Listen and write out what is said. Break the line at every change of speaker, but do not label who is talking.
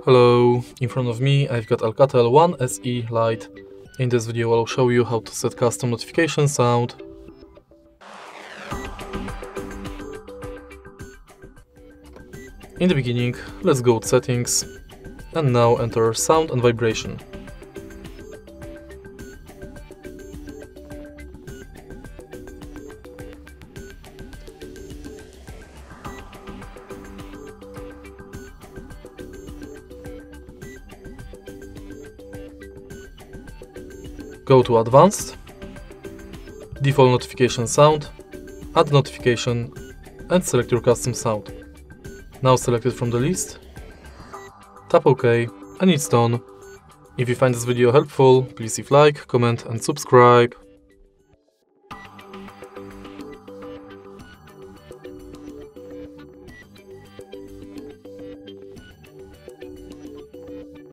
Hello, in front of me I've got Alcatel 1SE Lite. In this video I'll show you how to set custom notification sound. In the beginning, let's go to settings and now enter sound and vibration. Go to Advanced, Default Notification Sound, Add Notification and select your custom sound. Now select it from the list, tap OK and it's done. If you find this video helpful, please leave like, comment and subscribe.